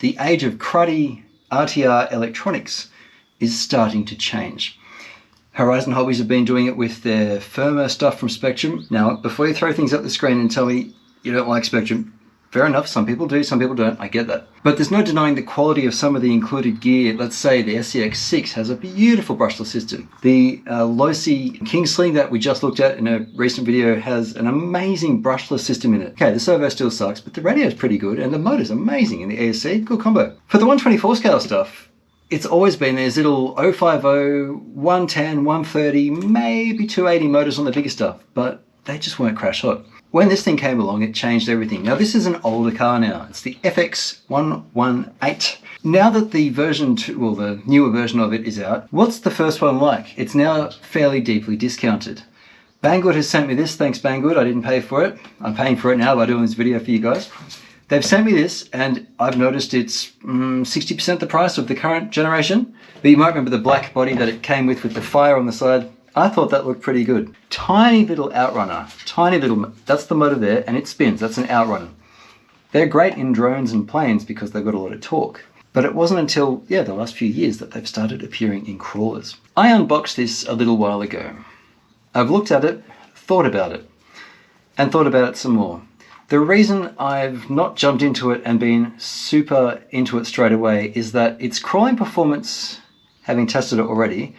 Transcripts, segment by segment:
The age of cruddy RTR electronics is starting to change. Horizon Hobbies have been doing it with their firmware stuff from Spectrum. Now, before you throw things up the screen and tell me you don't like Spectrum, fair enough, some people do, some people don't, I get that. But there's no denying the quality of some of the included gear. Let's say the SCX6 has a beautiful brushless system. The Losi Kingsling that we just looked at in a recent video has an amazing brushless system in it. Okay, the servo still sucks, but the radio is pretty good and the motor's amazing in the ESC, good combo. For the 124 scale stuff, it's always been these little 050, 110, 130, maybe 280 motors on the bigger stuff, but they just weren't crash hot. When this thing came along, it changed everything. Now this is an older car now. It's the FX-118. Now that the version 2, well, the newer version of it is out, what's the first one like? It's now fairly deeply discounted. Banggood has sent me this. Thanks, Banggood. I didn't pay for it. I'm paying for it now by doing this video for you guys. They've sent me this, and I've noticed it's 60% the price of the current generation. But you might remember the black body that it came with the fire on the side. I thought that looked pretty good. Tiny little outrunner, tiny little, that's the motor there, and it spins, that's an outrunner. They're great in drones and planes because they've got a lot of torque. But it wasn't until, the last few years that they've started appearing in crawlers. I unboxed this a little while ago. I've looked at it, thought about it, and thought about it some more. The reason I've not jumped into it and been super into it straight away is that its crawling performance, having tested it already,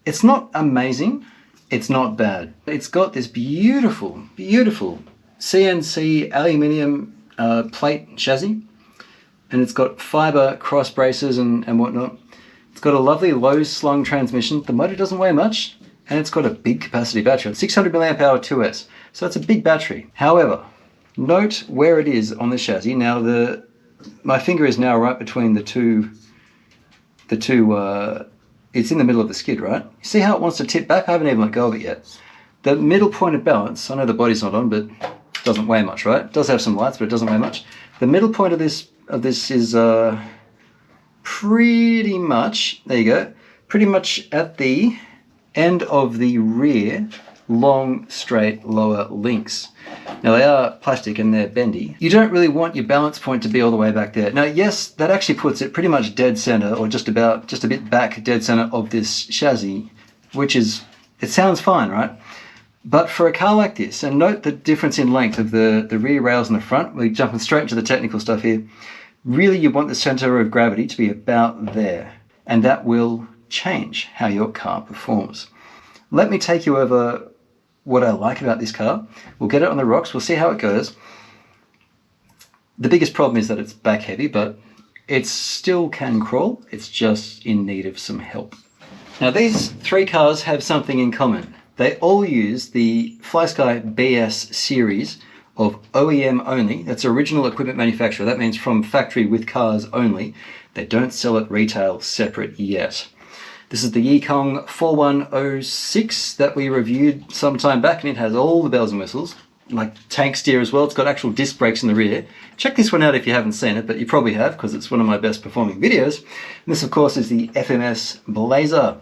it's not amazing, it's not bad. It's got this beautiful, beautiful CNC aluminium plate chassis, and it's got fiber cross braces and whatnot. It's got a lovely low slung transmission. The motor doesn't weigh much, and it's got a big capacity battery. 600 milliamp hour 2S, so it's a big battery. However, note where it is on the chassis. Now my finger is now right between the two it's in the middle of the skid, right? You see how it wants to tip back? I haven't even let go of it yet. The middle point of balance, I know the body's not on, but it doesn't weigh much, right? It does have some lights, but it doesn't weigh much. The middle point of this is pretty much, there you go, pretty much at the end of the rear long, straight, lower links. Now they are plastic and they're bendy. You don't really want your balance point to be all the way back there. Now yes, that actually puts it pretty much dead center, or just a bit back dead center of this chassis, which is, it sounds fine, right? But for a car like this, and note the difference in length of the rear rails in the front, we're jumping straight into the technical stuff here. Really you want the center of gravity to be about there, and that will change how your car performs. Let me take you over what I like about this car. We'll get it on the rocks, we'll see how it goes. The biggest problem is that it's back heavy, but it still can crawl. It's just in need of some help. Now these three cars have something in common. They all use the FlySky BS series of OEM only. That's original equipment manufacturer. That means from factory with cars only. They don't sell it retail separate yet. This is the Yikong 4106 that we reviewed some time back, and it has all the bells and whistles, like tank steer as well. It's got actual disc brakes in the rear. Check this one out if you haven't seen it, but you probably have because it's one of my best performing videos. And this of course is the FMS Blazer.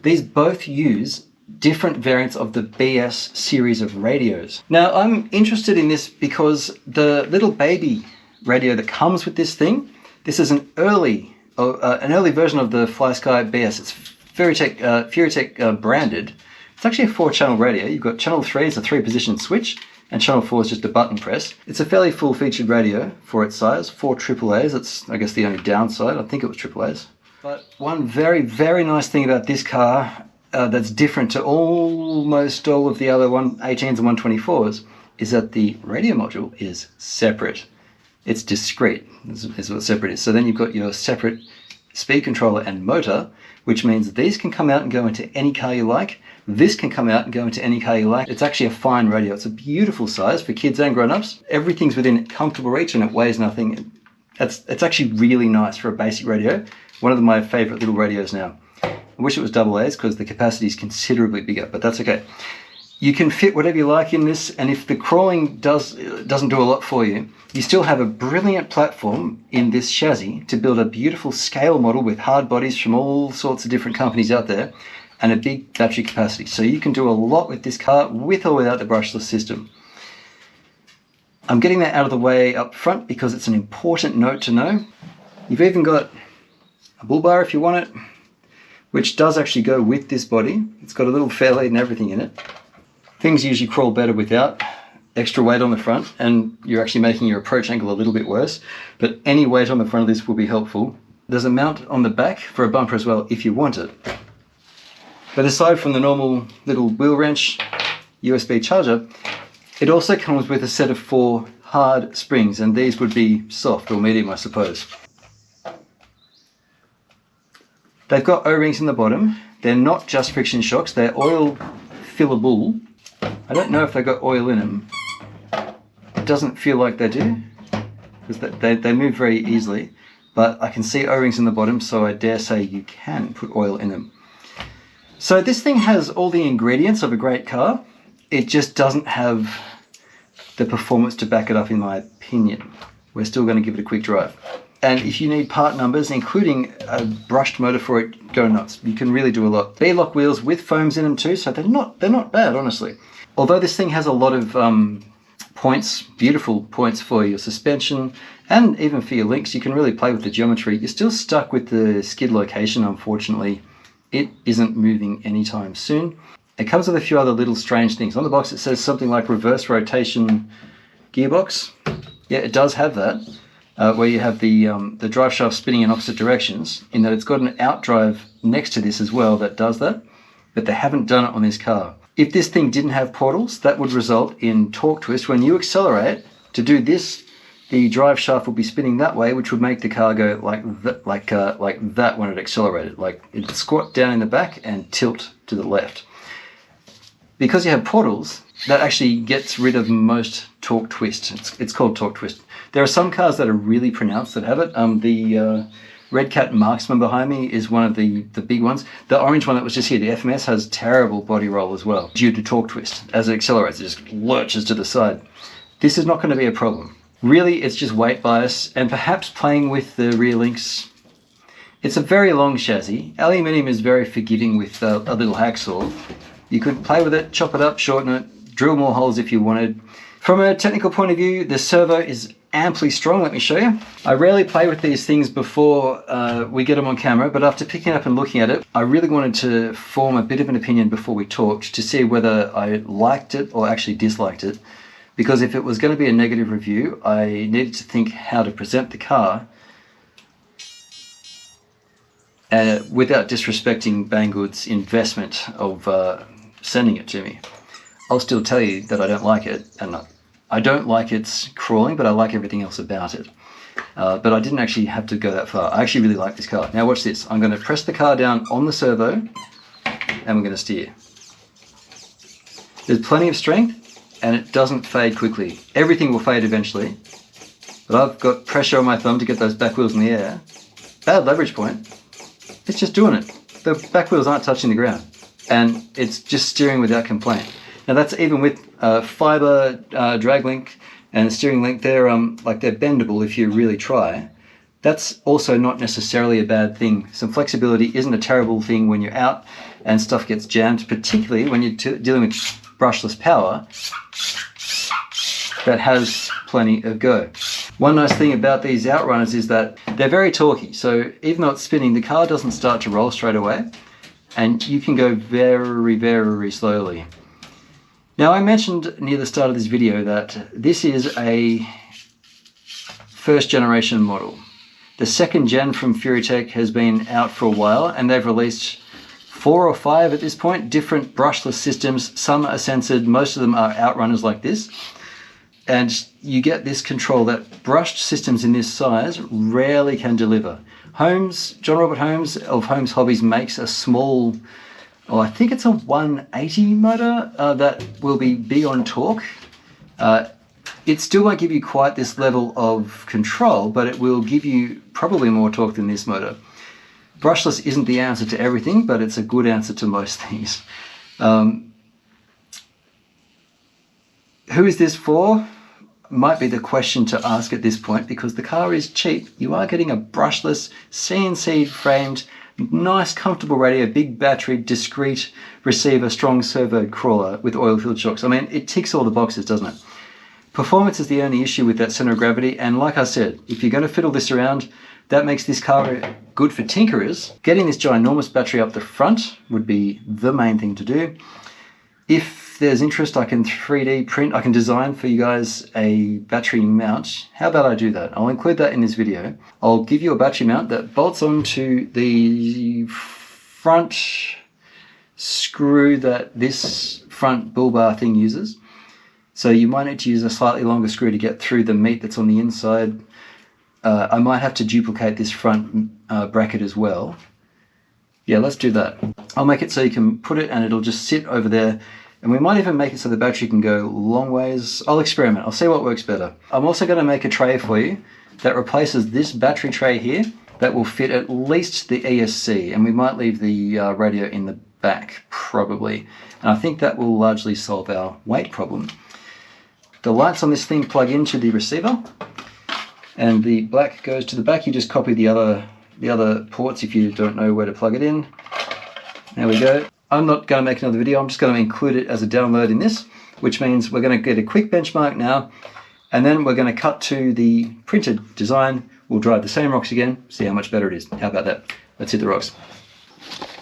These both use different variants of the BS series of radios. Now I'm interested in this because the little baby radio that comes with this thing, this is an early version of the FlySky BS. It's Furitek branded. It's actually a 4-channel radio. You've got channel 3 is a 3-position switch, and channel 4 is just a button press. It's a fairly full-featured radio for its size, 4 AAAs. That's, I guess, the only downside. I think it was AAAs. But one very, very nice thing about this car that's different to almost all of the other 118s and 124s is that the radio module is separate. It's discrete, is what separate is. So then you've got your separate speed controller and motor, which means these can come out and go into any car you like. This can come out and go into any car you like. It's actually a fine radio. It's a beautiful size for kids and grown-ups. Everything's within comfortable reach and it weighs nothing. It's actually really nice for a basic radio. One of my favorite little radios now. I wish it was AA's because the capacity is considerably bigger, but that's okay. You can fit whatever you like in this, and if the crawling doesn't do a lot for you, you still have a brilliant platform in this chassis to build a beautiful scale model with hard bodies from all sorts of different companies out there, and a big battery capacity. So you can do a lot with this car, with or without the brushless system. I'm getting that out of the way up front because it's an important note to know. You've even got a bull bar if you want it, which does actually go with this body. It's got a little fairlead and everything in it. Things usually crawl better without extra weight on the front, and you're actually making your approach angle a little bit worse, but any weight on the front of this will be helpful. There's a mount on the back for a bumper as well if you want it. But aside from the normal little wheel wrench, USB charger, it also comes with a set of 4 hard springs, and these would be soft or medium, I suppose. They've got O-rings in the bottom. They're not just friction shocks, they're oil fillable. I don't know if they've got oil in them. It doesn't feel like they do, because they move very easily, but I can see O-rings in the bottom, so I dare say you can put oil in them. So this thing has all the ingredients of a great car. It just doesn't have the performance to back it up, in my opinion. We're still going to give it a quick drive. And if you need part numbers, including a brushed motor for it, go nuts. You can really do a lot. B-lock wheels with foams in them too, so they're not bad, honestly. Although this thing has a lot of points, beautiful points for your suspension, and even for your links, you can really play with the geometry. You're still stuck with the skid location, unfortunately. It isn't moving anytime soon. It comes with a few other little strange things. On the box it says something like reverse rotation gearbox. Yeah, it does have that. Where you have the drive shaft spinning in opposite directions, in that it's got an outdrive next to this as well that does that, but they haven't done it on this car. If this thing didn't have portals, that would result in torque twist. When you accelerate to do this, the drive shaft will be spinning that way, which would make the car go like that when it accelerated. Like it'd squat down in the back and tilt to the left. Because you have portals, that actually gets rid of most torque twist. It's called torque twist. There are some cars that are really pronounced that have it. The Red Cat Marksman behind me is one of the big ones. The orange one that was just here, the FMS, has terrible body roll as well due to torque twist. As it accelerates, it just lurches to the side. This is not going to be a problem. Really, it's just weight bias and perhaps playing with the rear links. It's a very long chassis. Aluminium is very forgiving with a little hacksaw. You could play with it, chop it up, shorten it, drill more holes if you wanted. From a technical point of view, the servo is amply strong. Let me show you. I rarely play with these things before we get them on camera, but after picking it up and looking at it, I really wanted to form a bit of an opinion before we talked to see whether I liked it or actually disliked it. Because if it was going to be a negative review, I needed to think how to present the car without disrespecting Banggood's investment of sending it to me. I'll still tell you that I don't like it, and I don't like its crawling, but I like everything else about it. But I didn't actually have to go that far. I actually really like this car. Now watch this. I'm going to press the car down on the servo, and we're going to steer. There's plenty of strength, and it doesn't fade quickly. Everything will fade eventually, but I've got pressure on my thumb to get those back wheels in the air. Bad leverage point. It's just doing it. The back wheels aren't touching the ground, and it's just steering without complaint. Now that's even with fiber drag link and steering link. They're bendable if you really try. That's also not necessarily a bad thing. Some flexibility isn't a terrible thing when you're out and stuff gets jammed, particularly when you're dealing with brushless power that has plenty of go. One nice thing about these Outrunners is that they're very torquey. So even though it's spinning, the car doesn't start to roll straight away, and you can go very, very slowly. Now, I mentioned near the start of this video that this is a first generation model. The second gen from Furitek has been out for a while, and they've released 4 or 5 at this point, different brushless systems. Some are censored, most of them are Outrunners like this. And you get this control that brushed systems in this size rarely can deliver. John Robert Holmes of Holmes Hobbies makes a small, I think it's a 180 motor that will be big on torque. It still won't give you quite this level of control, but it will give you probably more torque than this motor. Brushless isn't the answer to everything, but it's a good answer to most things. Who is this for? Might be the question to ask at this point, because the car is cheap. You are getting a brushless, CNC framed, nice comfortable radio, big battery, discreet receiver, strong servo crawler with oil-filled shocks. I mean, it ticks all the boxes, doesn't it? Performance is the only issue with that center of gravity, and like I said, if you're going to fiddle this around, that makes this car good for tinkerers. Getting this ginormous battery up the front would be the main thing to do. If there's interest, I can 3D print, I can design for you guys a battery mount. How about I do that? I'll include that in this video. I'll give you a battery mount that bolts onto the front screw that this front bull bar thing uses. So you might need to use a slightly longer screw to get through the meat that's on the inside. I might have to duplicate this front bracket as well. Yeah, let's do that. I'll make it so you can put it and it'll just sit over there. And we might even make it so the battery can go long ways. I'll experiment. I'll see what works better. I'm also going to make a tray for you that replaces this battery tray here that will fit at least the ESC. And we might leave the radio in the back, probably. And I think that will largely solve our weight problem. The lights on this thing plug into the receiver, and the black goes to the back. You just copy the other ports if you don't know where to plug it in. There we go. I'm not going to make another video. I'm just going to include it as a download in this, which means we're going to get a quick benchmark now, and then we're going to cut to the printed design. We'll drive the same rocks again, see how much better it is. How about that? Let's hit the rocks.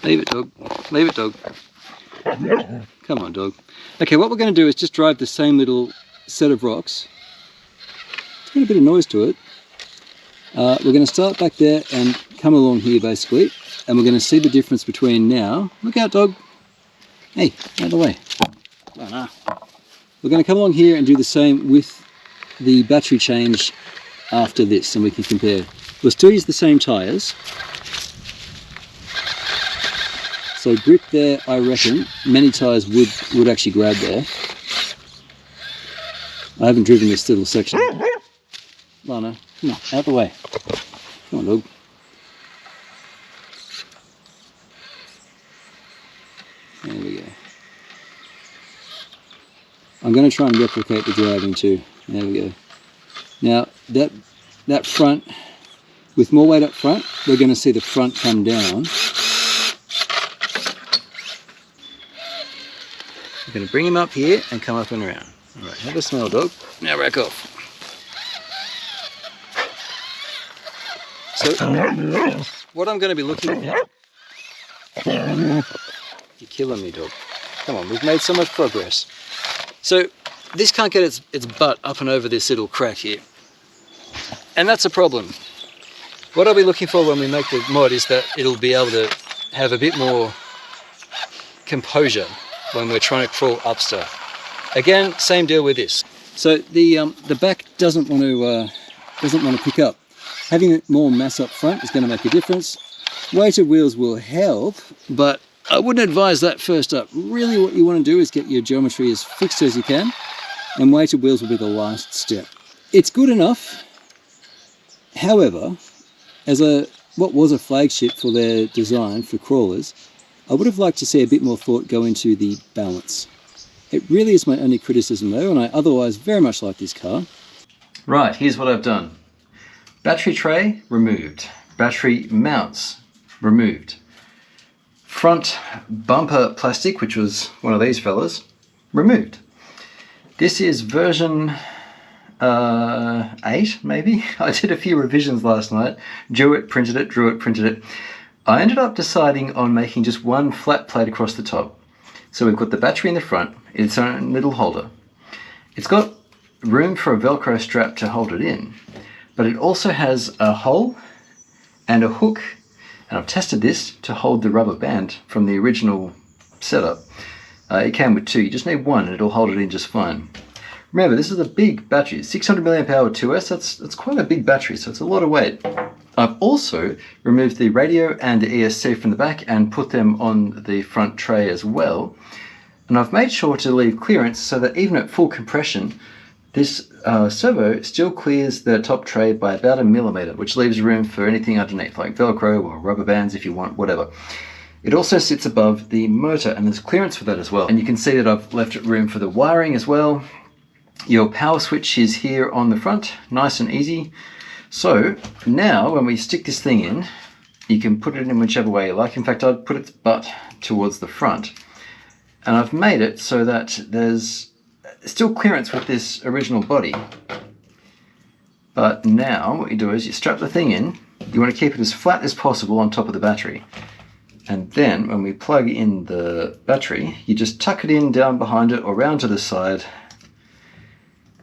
Leave it, dog. Leave it, dog. Come on, dog. Okay, what we're going to do is just drive the same little set of rocks. It's got a bit of noise to it. We're going to start back there and come along here basically, and we're going to see the difference between now. Look out, dog. Hey, out of the way. Oh, no. We're going to come along here and do the same with the battery change after this, and we can compare. We'll still use the same tyres. So grip there, I reckon many tyres would actually grab there. I haven't driven this little section. Lana, come on, out the way. Come on, dog. There we go. I'm going to try and replicate the driving too. There we go. Now, that front, with more weight up front, we're going to see the front come down. We're going to bring him up here and come up and around. All right, have a smell, dog. Now rack off. So, what I'm going to be looking at... You're killing me, dog. Come on, we've made so much progress. So, this can't get its butt up and over this little crack here. And that's a problem. What I'll be looking for when we make the mod is that it'll be able to have a bit more composure when we're trying to crawl up stuff. Again, same deal with this. So the back doesn't want to pick up. Having more mass up front is going to make a difference. Weighted wheels will help, but I wouldn't advise that first up. Really what you want to do is get your geometry as fixed as you can, and weighted wheels will be the last step. It's good enough. However, as what was a flagship for their design for crawlers, I would have liked to see a bit more thought go into the balance. It really is my only criticism though, and I otherwise very much like this car. Right, here's what I've done. Battery tray, removed. Battery mounts, removed. Front bumper plastic, which was one of these fellas, removed. This is version 8, maybe? I did a few revisions last night. Drew it, printed it, drew it, printed it. I ended up deciding on making just one flat plate across the top. So we've got the battery in the front, its own little holder. It's got room for a Velcro strap to hold it in, but it also has a hole and a hook, and I've tested this to hold the rubber band from the original setup. It came with 2, you just need 1 and it'll hold it in just fine. Remember, this is a big battery, 600 milliamp hour 2S, that's quite a big battery, so it's a lot of weight. I've also removed the radio and the ESC from the back and put them on the front tray as well. And I've made sure to leave clearance so that even at full compression, this servo still clears the top tray by about 1 millimeter, which leaves room for anything underneath, like Velcro or rubber bands if you want, whatever. It also sits above the motor, and there's clearance for that as well. And you can see that I've left room for the wiring as well. Your power switch is here on the front, nice and easy. So now when we stick this thing in, you can put it in whichever way you like. In fact, I'd put its butt towards the front. And I've made it so that there's still clearance with this original body. But now what you do is you strap the thing in. You want to keep it as flat as possible on top of the battery. And then when we plug in the battery, you just tuck it in down behind it or round to the side.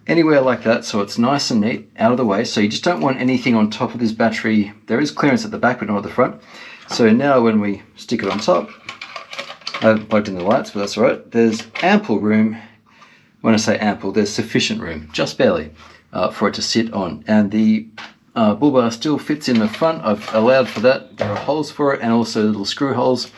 Anywhere like that, so it's nice and neat, out of the way. So you just don't want anything on top of this battery. There is clearance at the back, but not at the front. So now when we stick it on top, I haven't plugged in the lights, but that's all right. There's ample room. When I say ample, there's sufficient room, just barely, for it to sit on. And the bull bar still fits in the front. I've allowed for that. There are holes for it and also little screw holes.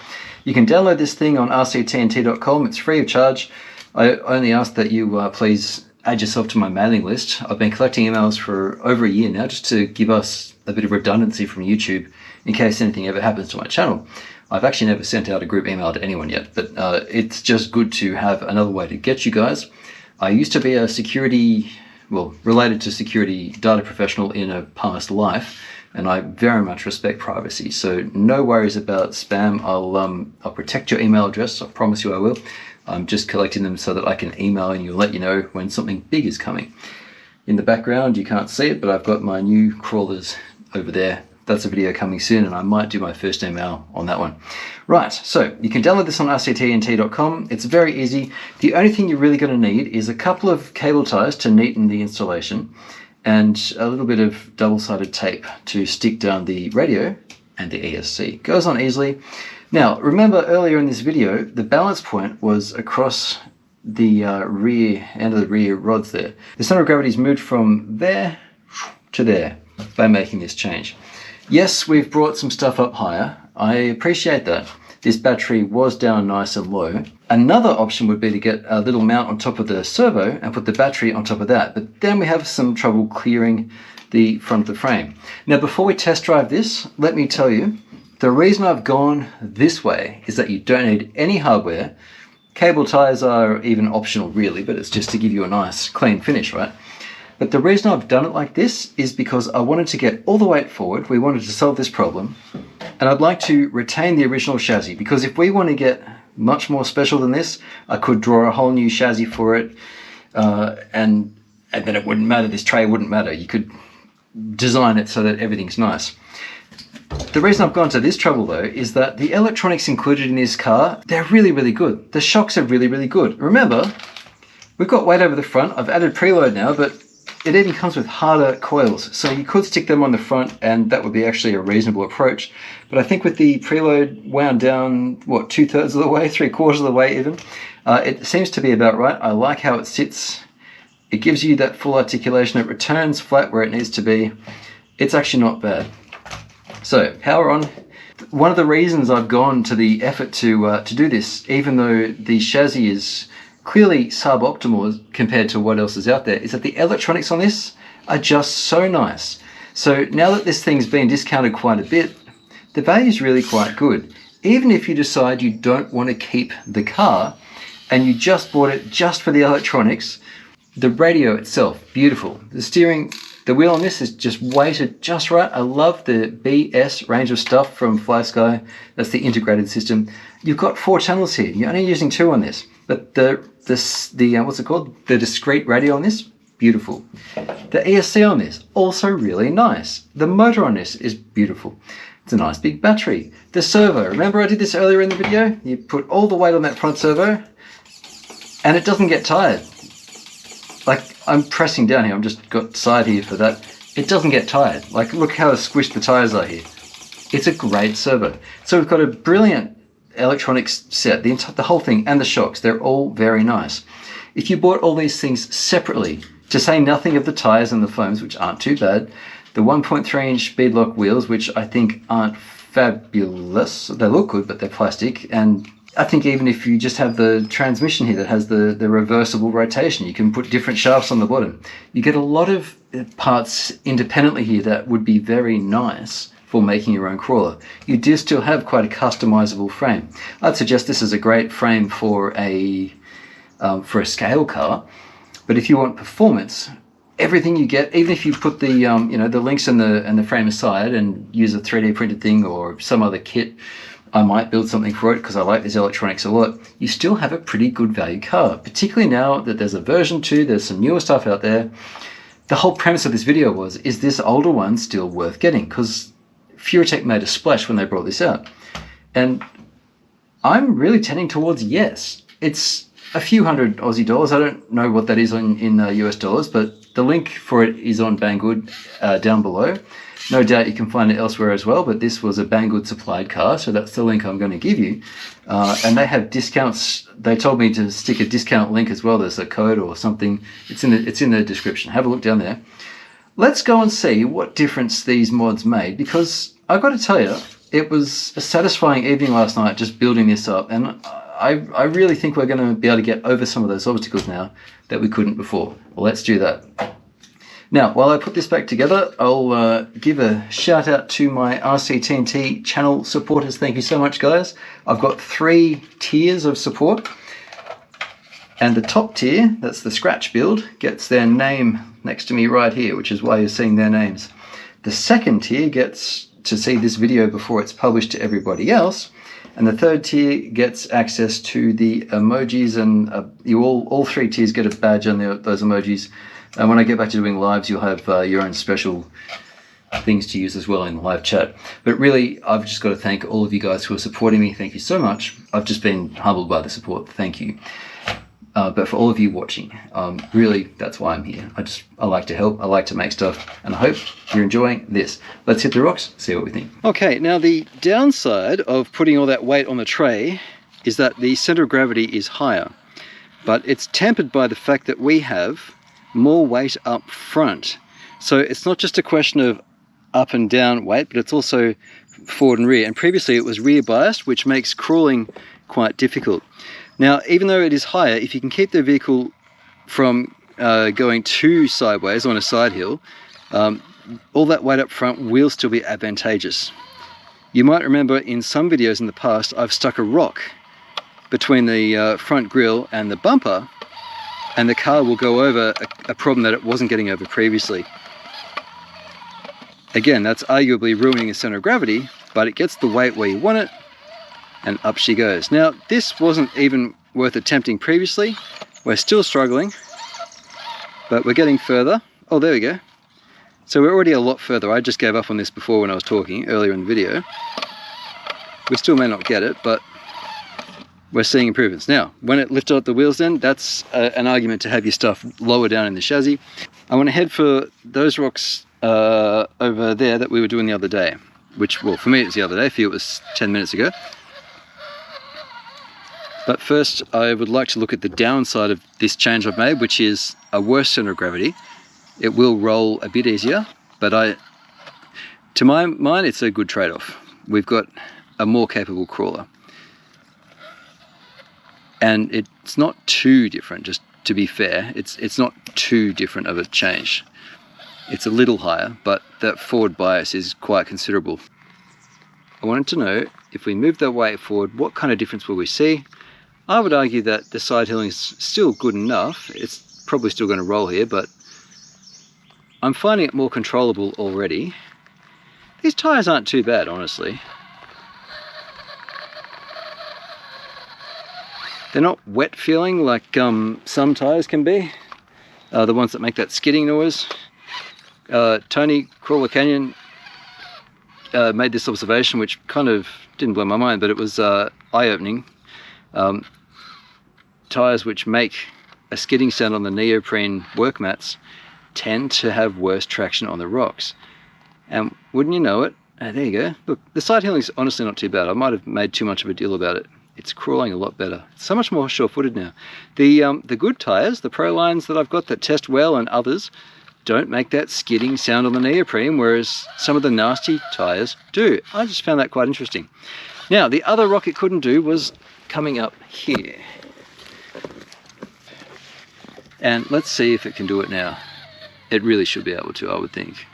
You can download this thing on RC-TNT.com. It's free of charge. I only ask that you please add yourself to my mailing list. I've been collecting emails for over a year now, just to give us a bit of redundancy from YouTube in case anything ever happens to my channel. I've actually never sent out a group email to anyone yet, but it's just good to have another way to get you guys. I used to be a security, well, related to security data professional in a past life, and I very much respect privacy. So no worries about spam. I'll protect your email address. I promise you I will. I'm just collecting them so that I can email and you'll let you know when something big is coming. In the background, you can't see it, but I've got my new crawlers over there. That's a video coming soon, and I might do my first email on that one. Right, so you can download this on RC-TNT.com. It's very easy. The only thing you're really going to need is a couple of cable ties to neaten the installation and a little bit of double-sided tape to stick down the radio and the ESC. Goes on easily. Now, remember earlier in this video, the balance point was across the rear end of the rear rods there. The center of gravity's moved from there to there by making this change. Yes, we've brought some stuff up higher. I appreciate that. This battery was down nice and low. Another option would be to get a little mount on top of the servo and put the battery on top of that, but then we have some trouble clearing the front of the frame. Now, before we test drive this, let me tell you, the reason I've gone this way is that you don't need any hardware. Cable ties are even optional really, but it's just to give you a nice clean finish, right? But the reason I've done it like this is because I wanted to get all the weight forward. We wanted to solve this problem, and I'd like to retain the original chassis, because if we want to get much more special than this, I could draw a whole new chassis for it, and then it wouldn't matter. This tray wouldn't matter. You could design it so that everything's nice. The reason I've gone to this trouble though is that the electronics included in this car, they're really, really good. The shocks are really, really good. Remember, we've got weight over the front. I've added preload now, but it even comes with harder coils. So you could stick them on the front and that would be actually a reasonable approach. But I think with the preload wound down, what, 2/3 of the way, 3/4 of the way even, it seems to be about right. I like how it sits. It gives you that full articulation. It returns flat where it needs to be. It's actually not bad. So, power on. One of the reasons I've gone to the effort to do this, even though the chassis is clearly suboptimal compared to what else is out there, is that the electronics on this are just so nice. So now that this thing's been discounted quite a bit, the value is really quite good. Even if you decide you don't want to keep the car and you just bought it just for the electronics, the radio itself, beautiful. The steering, the wheel on this is just weighted just right. I love the BS range of stuff from FlySky. That's the integrated system. You've got 4 channels here. You're only using 2 on this. But the what's it called? The discrete radio on this, beautiful. The ESC on this, also really nice. The motor on this is beautiful. It's a nice big battery. The servo, remember I did this earlier in the video? You put all the weight on that front servo and it doesn't get tired. Like, I'm pressing down here, I've just got side here for that. It doesn't get tired. Like, look how squished the tires are here. It's a great servo. So we've got a brilliant electronics set, the whole thing, and the shocks, they're all very nice. If you bought all these things separately, to say nothing of the tires and the foams, which aren't too bad, the 1.3-inch beadlock wheels, which I think aren't fabulous, they look good, but they're plastic, and I think even if you just have the transmission here that has the reversible rotation, you can put different shafts on the bottom. You get a lot of parts independently here that would be very nice for making your own crawler. You do still have quite a customizable frame. I'd suggest this is a great frame for a scale car, but if you want performance, everything you get, even if you put the the links and the frame aside and use a 3D printed thing or some other kit, I might build something for it because I like these electronics a lot, you still have a pretty good value car, particularly now that there's a version 2, there's some newer stuff out there. The whole premise of this video was, is this older one still worth getting? Because Furitek made a splash when they brought this out. And I'm really tending towards yes. It's a few hundred Aussie dollars. I don't know what that is in US dollars, but the link for it is on Banggood down below. No doubt you can find it elsewhere as well, but this was a Banggood supplied car, so that's the link I'm going to give you. And they have discounts. They told me to stick a discount link as well. There's a code or something. It's in the description. Have a look down there. Let's go and see what difference these mods made, because I've got to tell you, it was a satisfying evening last night just building this up, and I really think we're going to be able to get over some of those obstacles now that we couldn't before. Well, let's do that. Now, while I put this back together, I'll give a shout out to my RC-TNT channel supporters. Thank you so much, guys. I've got 3 tiers of support. And the top tier, that's the scratch build, gets their name next to me right here, which is why you're seeing their names. The second tier gets to see this video before it's published to everybody else. And the third tier gets access to the emojis, and all 3 tiers get a badge on those emojis. And when I get back to doing lives, you'll have your own special things to use as well in live chat. But really, I've just got to thank all of you guys who are supporting me. Thank you so much. I've just been humbled by the support. Thank you. But for all of you watching, really, that's why I'm here. I like to help. I like to make stuff. And I hope you're enjoying this. Let's hit the rocks, see what we think. Okay, now the downside of putting all that weight on the tray is that the center of gravity is higher. But it's tempered by the fact that we have more weight up front. So it's not just a question of up and down weight, but it's also forward and rear. And previously it was rear biased, which makes crawling quite difficult. Now, even though it is higher, if you can keep the vehicle from going too sideways on a side hill, all that weight up front will still be advantageous. You might remember in some videos in the past, I've stuck a rock between the front grille and the bumper, and the car will go over a problem that it wasn't getting over previously. Again, that's arguably ruining the center of gravity, but it gets the weight where you want it, and up she goes. Now, this wasn't even worth attempting previously. We're still struggling, but we're getting further. Oh, there we go. So we're already a lot further. I just gave up on this before when I was talking earlier in the video. We still may not get it, but we're seeing improvements. Now, when it lifted up the wheels then, that's an argument to have your stuff lower down in the chassis. I want to head for those rocks over there that we were doing the other day, which, well, for me it was the other day, for you it was 10 minutes ago. But first, I would like to look at the downside of this change I've made, which is a worse center of gravity. It will roll a bit easier, but to my mind, it's a good trade-off. We've got a more capable crawler. And it's not too different, just to be fair. It's not too different of a change. It's a little higher, but that forward bias is quite considerable. I wanted to know, if we move that weight forward, what kind of difference will we see? I would argue that the side hilling is still good enough. It's probably still going to roll here, but I'm finding it more controllable already. These tyres aren't too bad, honestly. They're not wet feeling like some tyres can be. The ones that make that skidding noise. Tony Crawler Canyon made this observation, which kind of didn't blow my mind, but it was eye-opening. Tyres which make a skidding sound on the neoprene work mats tend to have worse traction on the rocks. And wouldn't you know it, there you go. Look, the side hilling is honestly not too bad. I might have made too much of a deal about it. It's crawling a lot better. It's so much more sure-footed now. The good tyres, the Pro lines that I've got that test well and others, don't make that skidding sound on the neoprene, whereas some of the nasty tyres do. I just found that quite interesting. Now, the other rock it couldn't do was coming up here. And let's see if it can do it now. It really should be able to, I would think.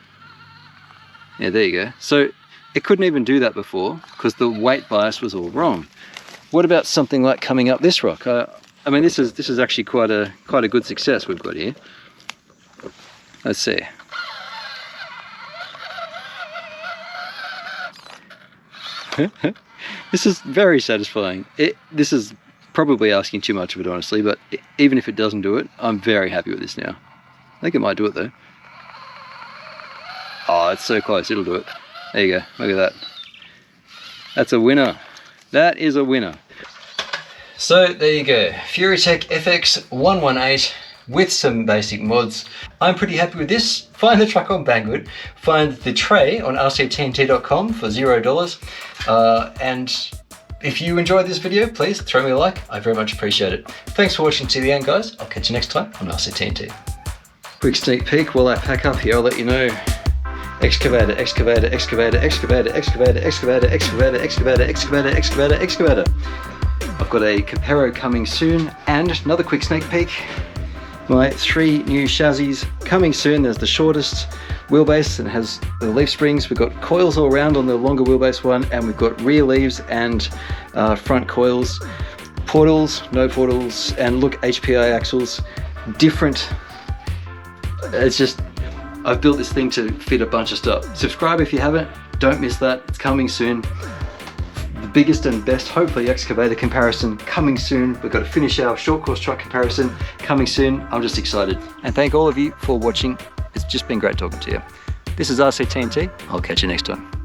Yeah, there you go. So it couldn't even do that before because the weight bias was all wrong. What about something like coming up this rock? I mean, this is actually quite a good success we've got here. Let's see. This is very satisfying. This is probably asking too much of it, honestly, but even if it doesn't do it, I'm very happy with this now. I think it might do it though. Oh, it's so close, it'll do it. There you go, look at that. That's a winner. That is a winner. So there you go, Furitek FX-118 with some basic mods. I'm pretty happy with this. Find the truck on Banggood. Find the tray on RC-TNT.com for $0. And if you enjoyed this video, please throw me a like. I very much appreciate it. Thanks for watching to the end, guys. I'll catch you next time on RC-TNT. Quick sneak peek while I pack up here, I'll let you know. Excavator, excavator, excavator, excavator, excavator, excavator, excavator, excavator, excavator, excavator, excavator. I've got a Capero coming soon, and another quick sneak peek. My 3 new chassis coming soon. There's the shortest wheelbase and has the leaf springs. We've got coils all around on the longer wheelbase one, and we've got rear leaves and front coils, portals, no portals, and look, HPI axles, different. It's just, I've built this thing to fit a bunch of stuff. Subscribe if you haven't, don't miss that, it's coming soon. The biggest and best, hopefully, excavator comparison coming soon. We've got to finish our short course truck comparison coming soon. I'm just excited. And thank all of you for watching. It's just been great talking to you. This is RC-TNT. I'll catch you next time.